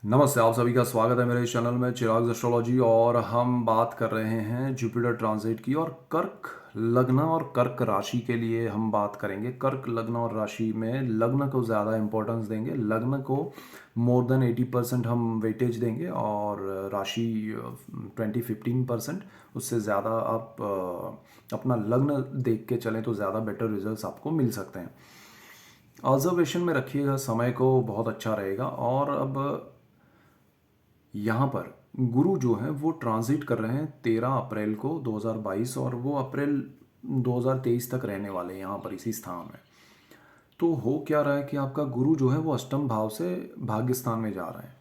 नमस्ते, आप सभी का स्वागत है मेरे इस चैनल में चिराग एस्ट्रोलॉजी। और हम बात कर रहे हैं जुपिटर ट्रांजिट की और कर्क लग्न और कर्क राशि के लिए हम बात करेंगे। कर्क लग्न और राशि में लग्न को ज़्यादा इंपॉर्टेंस देंगे, लग्न को मोर देन 80% हम वेटेज देंगे और राशि 15% उससे ज़्यादा आप अपना लग्न देख के चलें तो ज़्यादा बेटर रिजल्ट्स आपको मिल सकते हैं। ऑब्जर्वेशन में रखिएगा, समय को बहुत अच्छा रहेगा। और अब यहाँ पर गुरु जो है वो ट्रांजिट कर रहे हैं 13 अप्रैल को 2022 और वो अप्रैल 2023 तक रहने वाले हैं यहाँ पर इसी स्थान में। तो हो क्या रहा है कि आपका गुरु जो है वो अष्टम भाव से भाग्य स्थान में जा रहा है।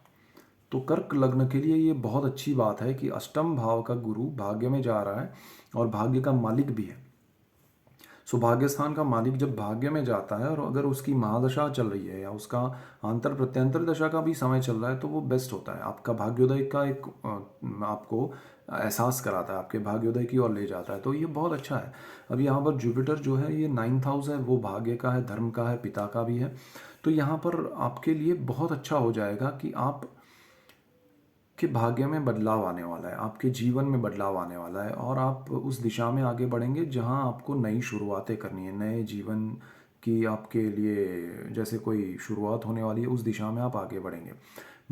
तो कर्क लग्न के लिए ये बहुत अच्छी बात है कि अष्टम भाव का गुरु भाग्य में जा रहा है और भाग्य का मालिक भी है। सो भाग्य स्थान का मालिक जब भाग्य में जाता है और अगर उसकी महादशा चल रही है या उसका अंतर प्रत्यंतर दशा का भी समय चल रहा है तो वो बेस्ट होता है। आपका भाग्योदय का एक आपको एहसास कराता है, आपके भाग्योदय की ओर ले जाता है, तो ये बहुत अच्छा है। अब यहाँ पर जुपिटर जो है ये 9th हाउस है, वो भाग्य का है, धर्म का है, पिता का भी है। तो यहाँ पर आपके लिए बहुत अच्छा हो जाएगा कि आप कि भाग्य में बदलाव आने वाला है, आपके जीवन में बदलाव आने वाला है और आप उस दिशा में आगे बढ़ेंगे जहां आपको नई शुरुआतें करनी है, नए जीवन की आपके लिए जैसे कोई शुरुआत होने वाली है, उस दिशा में आप आगे बढ़ेंगे।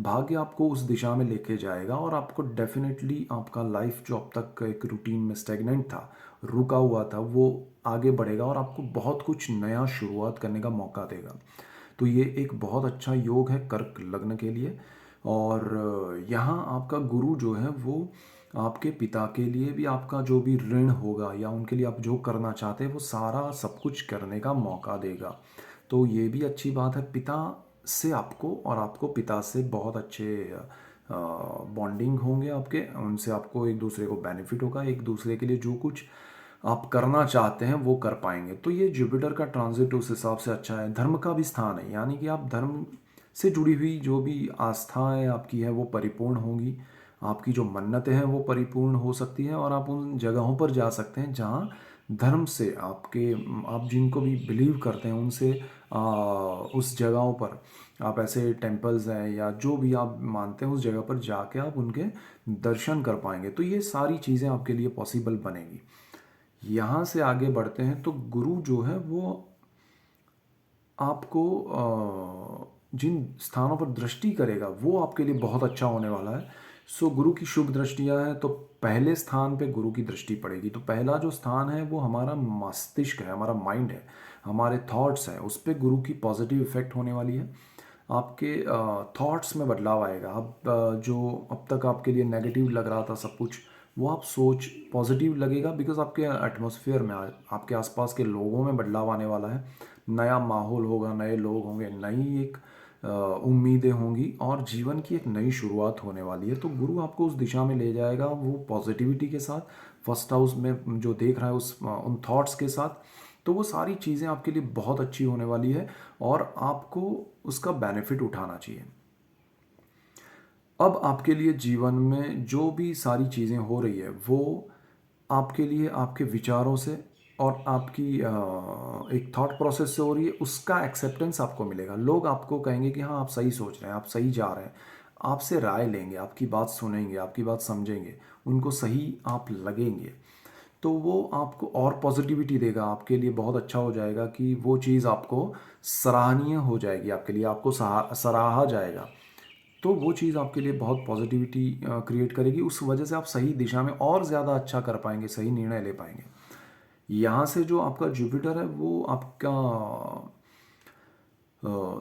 भाग्य आपको उस दिशा में लेके जाएगा और आपको डेफिनेटली आपका लाइफ जो अब तक एक रूटीन में स्टेगनेंट था, रुका हुआ था, वो आगे बढ़ेगा और आपको बहुत कुछ नया शुरुआत करने का मौका देगा। तो ये एक बहुत अच्छा योग है कर्क लग्न के लिए। और यहाँ आपका गुरु जो है वो आपके पिता के लिए भी आपका जो भी ऋण होगा या उनके लिए आप जो करना चाहते हैं वो सारा सब कुछ करने का मौका देगा। तो ये भी अच्छी बात है। पिता से आपको और आपको पिता से बहुत अच्छे बॉन्डिंग होंगे आपके, उनसे आपको एक दूसरे को बेनिफिट होगा, एक दूसरे के लिए जो कुछ आप करना चाहते हैं वो कर पाएंगे। तो ये जुपिटर का ट्रांजिट उस हिसाब से अच्छा है। धर्म का भी स्थान है, यानी कि आप धर्म से जुड़ी हुई जो भी आस्थाएं आपकी है वो परिपूर्ण होंगी, आपकी जो मन्नतें हैं वो परिपूर्ण हो सकती हैं और आप उन जगहों पर जा सकते हैं जहाँ धर्म से आपके आप जिनको भी बिलीव करते हैं उनसे उस जगहों पर आप ऐसे टेम्पल्स हैं या जो भी आप मानते हैं उस जगह पर जाके आप उनके दर्शन कर पाएंगे। तो ये सारी चीज़ें आपके लिए पॉसिबल बनेगी। यहाँ से आगे बढ़ते हैं तो गुरु जो है वो आपको जिन स्थानों पर दृष्टि करेगा वो आपके लिए बहुत अच्छा होने वाला है। सो गुरु की शुभ दृष्टियां हैं तो पहले स्थान पे गुरु की दृष्टि पड़ेगी। तो पहला जो स्थान है वो हमारा मस्तिष्क है, हमारा माइंड है, हमारे थॉट्स हैं, उस पर गुरु की पॉजिटिव इफेक्ट होने वाली है। आपके थॉट्स में बदलाव आएगा। अब जो अब तक आपके लिए नेगेटिव लग रहा था सब कुछ, वो आप सोच पॉजिटिव लगेगा बिकॉज आपके एटमॉस्फेयर में आपके आसपास के लोगों में बदलाव आने वाला है। नया माहौल होगा, नए लोग होंगे, नई एक उम्मीदें होंगी और जीवन की एक नई शुरुआत होने वाली है। तो गुरु आपको उस दिशा में ले जाएगा, वो पॉजिटिविटी के साथ, फर्स्ट हाउस में जो देख रहा है उस उन थॉट्स के साथ। तो वो सारी चीज़ें आपके लिए बहुत अच्छी होने वाली है और आपको उसका बेनिफिट उठाना चाहिए। अब आपके लिए जीवन में जो भी सारी चीज़ें हो रही है वो आपके लिए आपके विचारों से और आपकी एक थॉट प्रोसेस से हो रही है, उसका एक्सेप्टेंस आपको मिलेगा। लोग आपको कहेंगे कि हाँ आप सही सोच रहे हैं, आप सही जा रहे हैं, आपसे राय लेंगे, आपकी बात सुनेंगे, आपकी बात समझेंगे, उनको सही आप लगेंगे। तो वो आपको और पॉजिटिविटी देगा, आपके लिए बहुत अच्छा हो जाएगा कि वो चीज़ आपको सराहनीय हो जाएगी, आपके लिए आपको सराहा जाएगा। तो वो चीज़ आपके लिए बहुत पॉजिटिविटी क्रिएट करेगी। उस वजह से आप सही दिशा में और ज़्यादा अच्छा कर पाएंगे, सही निर्णय ले पाएंगे। यहाँ से जो आपका जुपिटर है वो आपका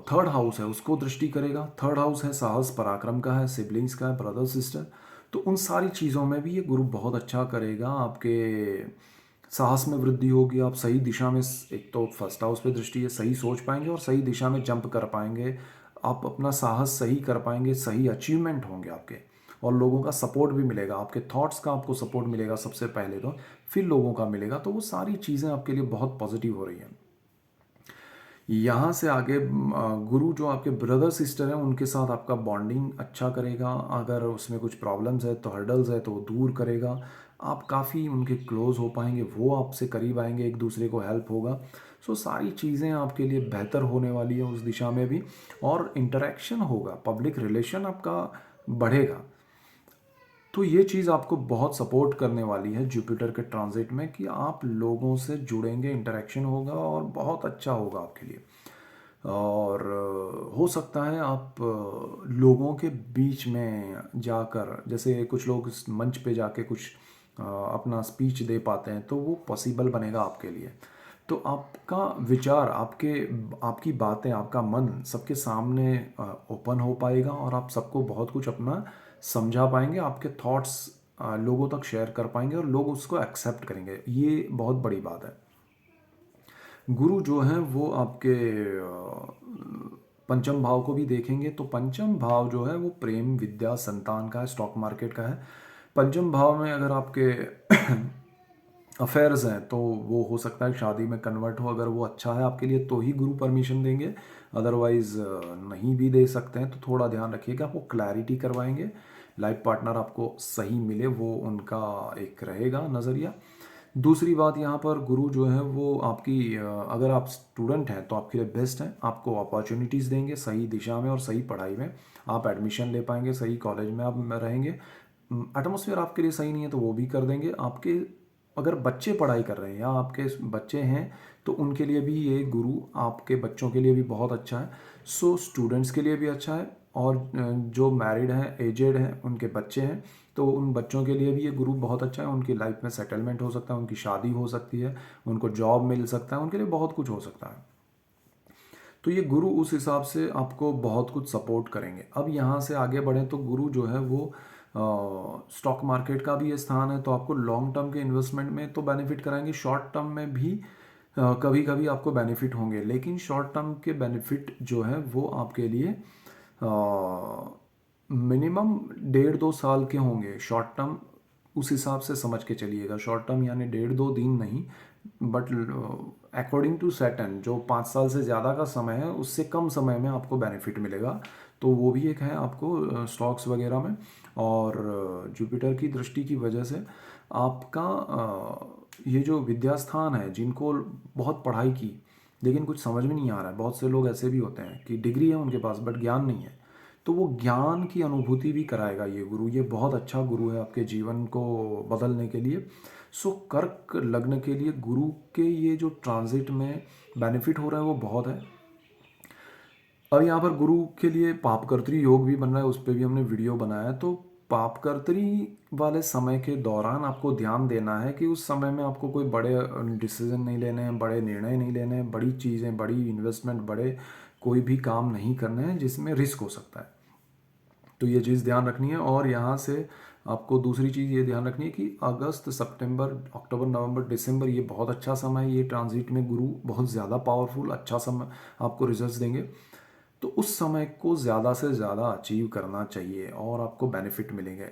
थर्ड हाउस है, उसको दृष्टि करेगा। थर्ड हाउस है साहस पराक्रम का है, सिबलिंग्स का है, ब्रदर सिस्टर। तो उन सारी चीज़ों में भी ये गुरु बहुत अच्छा करेगा। आपके साहस में वृद्धि होगी, आप सही दिशा में, एक तो फर्स्ट हाउस पे दृष्टि है, सही सोच पाएंगे और सही दिशा में जंप कर पाएंगे। आप अपना साहस सही कर पाएंगे, सही अचीवमेंट होंगे आपके और लोगों का सपोर्ट भी मिलेगा। आपके थॉट्स का आपको सपोर्ट मिलेगा सबसे पहले तो, फिर लोगों का मिलेगा। तो वो सारी चीज़ें आपके लिए बहुत पॉजिटिव हो रही हैं। यहाँ से आगे गुरु जो आपके ब्रदर सिस्टर हैं उनके साथ आपका बॉन्डिंग अच्छा करेगा। अगर उसमें कुछ प्रॉब्लम्स है तो हर्डल्स है तो वो दूर करेगा। आप काफ़ी उनके क्लोज हो पाएंगे, वो आपसे करीब आएंगे, एक दूसरे को हेल्प होगा। सो सारी चीज़ें आपके लिए बेहतर होने वाली है उस दिशा में भी। और इंटरेक्शन होगा, पब्लिक रिलेशन आपका बढ़ेगा। तो ये चीज़ आपको बहुत सपोर्ट करने वाली है जुपिटर के ट्रांजिट में, कि आप लोगों से जुड़ेंगे, इंटरेक्शन होगा और बहुत अच्छा होगा आपके लिए। और हो सकता है आप लोगों के बीच में जाकर, जैसे कुछ लोग इस मंच पे जाके कुछ अपना स्पीच दे पाते हैं, तो वो पॉसिबल बनेगा आपके लिए। तो आपका विचार, आपकी बातें, आपका मन सबके सामने ओपन हो पाएगा और आप सबको बहुत कुछ अपना समझा पाएंगे। आपके थॉट्स लोगों तक शेयर कर पाएंगे और लोग उसको एक्सेप्ट करेंगे। ये बहुत बड़ी बात है। गुरु जो हैं वो आपके पंचम भाव को भी देखेंगे, तो पंचम भाव जो है वो प्रेम, विद्या, संतान का है, स्टॉक मार्केट का है। पंचम भाव में अगर आपके अफेयर्स हैं तो वो हो सकता है शादी में कन्वर्ट हो। अगर वो अच्छा है आपके लिए तो ही गुरु परमिशन देंगे, अदरवाइज नहीं भी दे सकते हैं। तो थोड़ा ध्यान रखिएगा, वो क्लैरिटी करवाएंगे। लाइफ पार्टनर आपको सही मिले, वो उनका एक रहेगा नज़रिया। दूसरी बात, यहाँ पर गुरु जो है वो आपकी अगर आप स्टूडेंट हैं तो आपके लिए बेस्ट हैं, आपको अपॉर्चुनिटीज़ देंगे सही दिशा में और सही पढ़ाई में। आप एडमिशन ले पाएंगे, सही कॉलेज में आप रहेंगे। एटमोसफियर आपके लिए सही नहीं है तो वो भी कर देंगे आपके। अगर बच्चे पढ़ाई कर रहे हैं या आपके बच्चे हैं तो उनके लिए भी ये गुरु आपके बच्चों के लिए भी बहुत अच्छा है। सो स्टूडेंट्स के लिए भी अच्छा है, और जो मैरिड हैं, एजेड हैं, उनके बच्चे हैं, तो उन बच्चों के लिए भी ये गुरु बहुत अच्छा है। उनकी लाइफ में सेटलमेंट हो सकता है, उनकी शादी हो सकती है, उनको जॉब मिल सकता है, उनके लिए बहुत कुछ हो सकता है। तो ये गुरु उस हिसाब से आपको बहुत कुछ सपोर्ट करेंगे। अब यहाँ से आगे बढ़ें तो गुरु जो है वो स्टॉक मार्केट का भी ये स्थान है, तो आपको लॉन्ग टर्म के इन्वेस्टमेंट में तो बेनिफिट कराएंगे, शॉर्ट टर्म में भी कभी कभी आपको बेनिफिट होंगे। लेकिन शॉर्ट टर्म के बेनिफिट जो है वो आपके लिए मिनिमम 1.5-2 साल के होंगे शॉर्ट टर्म। उस हिसाब से समझ के चलिएगा, शॉर्ट टर्म यानी 1.5-2 दिन नहीं, बट अकॉर्डिंग टू सैटर्न जो 5 साल से ज़्यादा का समय है उससे कम समय में आपको बेनिफिट मिलेगा। तो वो भी एक है आपको स्टॉक्स वगैरह में। और जुपिटर की दृष्टि की वजह से आपका ये जो विद्या स्थान है, जिनको बहुत पढ़ाई की लेकिन कुछ समझ में नहीं आ रहा है, बहुत से लोग ऐसे भी होते हैं कि डिग्री है उनके पास बट ज्ञान नहीं है, तो वो ज्ञान की अनुभूति भी कराएगा ये गुरु। ये बहुत अच्छा गुरु है आपके जीवन को बदलने के लिए। सो कर्क लग्न के लिए गुरु के ये जो ट्रांजिट में बेनिफिट हो रहा है वो बहुत है। अब यहाँ पर गुरु के लिए पापकर्तरी योग भी बन रहा है, उस पर भी हमने वीडियो बनाया है। तो पापकर्तरी वाले समय के दौरान आपको ध्यान देना है कि उस समय में आपको कोई बड़े डिसीजन नहीं लेने हैं, बड़े निर्णय नहीं लेने हैं, बड़ी चीज़ें, बड़ी इन्वेस्टमेंट, बड़े कोई भी काम नहीं करने हैं जिसमें रिस्क हो सकता है। तो ये चीज़ ध्यान रखनी है। और यहाँ से आपको दूसरी चीज़ ये ध्यान रखनी है कि अगस्त, सितंबर, अक्टूबर, नवंबर, दिसंबर ये बहुत अच्छा समय है। ये ट्रांजिट में गुरु बहुत ज़्यादा पावरफुल अच्छा समय आपको रिजल्ट्स देंगे। तो उस समय को ज़्यादा से ज़्यादा अचीव करना चाहिए और आपको बेनिफिट मिलेंगे।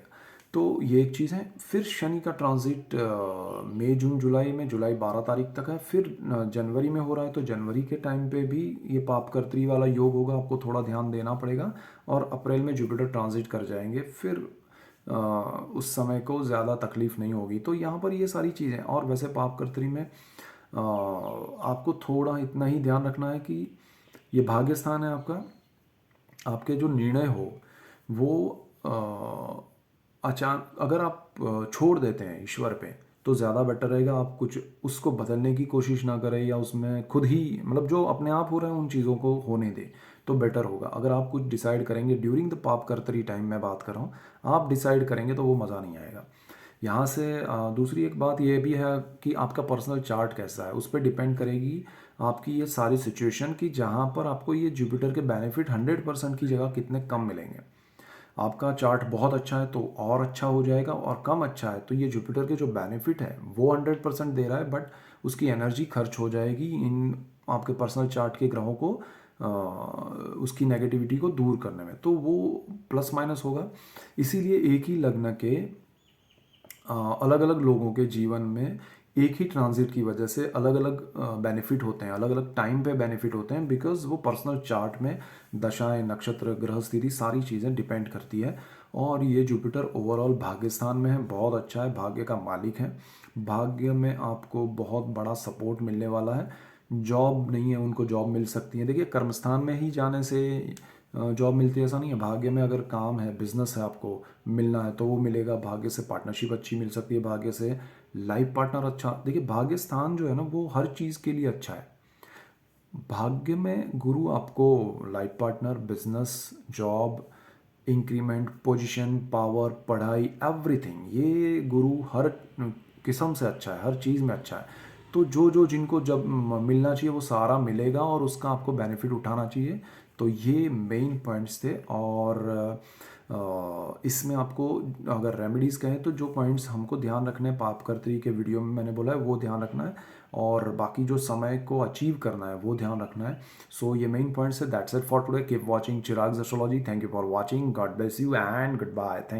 तो ये एक चीज़ है। फिर शनि का ट्रांजिट मई, जून, जुलाई में, जुलाई 12 तारीख तक है। फिर जनवरी में हो रहा है, तो जनवरी के टाइम पे भी ये पापकर्तरी वाला योग होगा, आपको थोड़ा ध्यान देना पड़ेगा। और अप्रैल में जुपिटर ट्रांजिट कर जाएंगे, फिर उस समय को ज़्यादा तकलीफ नहीं होगी। तो यहाँ पर ये सारी चीज़ें। और वैसे पापकर्तरी में आपको थोड़ा इतना ही ध्यान रखना है कि ये भाग्य स्थान है आपका। आपके जो निर्णय हो वो अचानक अगर आप छोड़ देते हैं ईश्वर पे तो ज़्यादा बेटर रहेगा। आप कुछ उसको बदलने की कोशिश ना करें या उसमें खुद ही, मतलब जो अपने आप हो रहे हैं उन चीज़ों को होने दें तो बेटर होगा। अगर आप कुछ डिसाइड करेंगे ड्यूरिंग द पापकर्तरी टाइम, मैं बात कर रहा हूँ, आप डिसाइड करेंगे तो वो मज़ा नहीं आएगा। यहाँ से दूसरी एक बात ये भी है कि आपका पर्सनल चार्ट कैसा है, उस पर डिपेंड करेगी आपकी ये सारी सिचुएशन की, जहाँ पर आपको ये जुपिटर के बेनिफिट 100% की जगह कितने कम मिलेंगे। आपका चार्ट बहुत अच्छा है तो और अच्छा हो जाएगा, और कम अच्छा है तो ये जुपिटर के जो बेनिफिट है वो 100% दे रहा है, बट उसकी एनर्जी खर्च हो जाएगी इन आपके पर्सनल चार्ट के ग्रहों को उसकी नेगेटिविटी को दूर करने में, तो वो प्लस माइनस होगा। इसीलिए एक ही लग्न के अलग अलग लोगों के जीवन में एक ही ट्रांजिट की वजह से अलग अलग बेनिफिट होते हैं, अलग अलग टाइम पे बेनिफिट होते हैं, बिकॉज वो पर्सनल चार्ट में दशाएं, नक्षत्र, ग्रह स्थिति सारी चीज़ें डिपेंड करती है। और ये जुपिटर ओवरऑल भाग्य स्थान में है, बहुत अच्छा है, भाग्य का मालिक है। भाग्य में आपको बहुत बड़ा सपोर्ट मिलने वाला है। जॉब नहीं है उनको जॉब मिल सकती है। देखिए कर्मस्थान में ही जाने से जॉब मिलती है ऐसा नहीं है। भाग्य में अगर काम है, बिजनेस है, आपको मिलना है तो वो मिलेगा। भाग्य से पार्टनरशिप अच्छी मिल सकती है, भाग्य से लाइफ पार्टनर अच्छा। देखिए भाग्य स्थान जो है ना वो हर चीज़ के लिए अच्छा है। भाग्य में गुरु आपको life partner, business, job, increment, position, power, पढ़ाई, एवरीथिंग, ये गुरु हर किस्म से अच्छा है, हर चीज़ में अच्छा है। तो जो जो जिनको जब मिलना चाहिए वो सारा मिलेगा और उसका आपको बेनिफिट उठाना चाहिए। तो ये मेन पॉइंट्स थे। और इसमें आपको अगर रेमेडीज़ कहें तो जो पॉइंट्स हमको ध्यान रखने हैं, पापकर्त्री के वीडियो में मैंने बोला है वो ध्यान रखना है। और बाकी जो समय को अचीव करना है वो ध्यान रखना है। सो ये मेन पॉइंट्स है। That's it for today. Keep watching Chirag's astrology. Thank you for watching. God bless you and goodbye. Thank you.